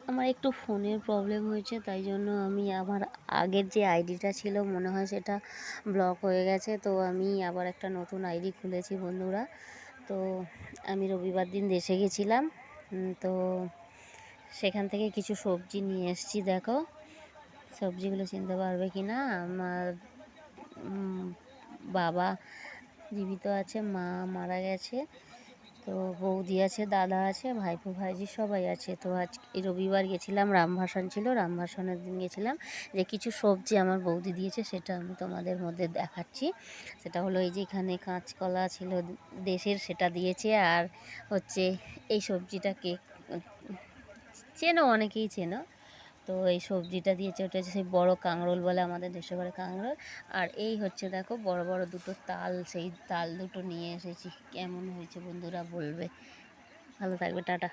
আমার একটু ফোনের প্রবলেম হয়েছে, তাই জন্য আমি আমার আগের যে আইডিটা ছিল মনে হয় সেটা ব্লক হয়ে গেছে। তো আমি আবার একটা নতুন আইডি খুলেছি বন্ধুরা। তো আমি রবিবার দিন দেশে গেছিলাম, তো সেখান থেকে কিছু সবজি নিয়ে এসেছি। দেখো সবজিগুলো চিনতে পারবে কি না। আমার বাবা জীবিত আছে, মা মারা গেছে, তো বৌদি আছে, দাদা আছে, ভাইপো ভাইজি সবাই আছে। তো আজ এই রবিবার গেছিলাম, রামভাসান ছিল, রামভাসানের দিন গেছিলাম। যে কিছু সবজি আমার বৌদি দিয়েছে সেটা আমি তোমাদের মধ্যে দেখাচ্ছি। সেটা হলো এই যে এখানে কাঁচকলা ছিল দেশের, সেটা দিয়েছে। আর হচ্ছে এই সবজিটাকে চেনো, অনেকেই চেনো। তো এই সবজিটা দিয়েছে, ওটা হচ্ছে সেই বড়ো কাঁকরোল বলে আমাদের দেশে করে কাঁকরোল। আর এই হচ্ছে দেখো বড় বড় দুটো তাল, সেই তাল দুটো নিয়ে এসেছি। কেমন হয়েছে বন্ধুরা বলবে। ভালো থাকবে, টাটা।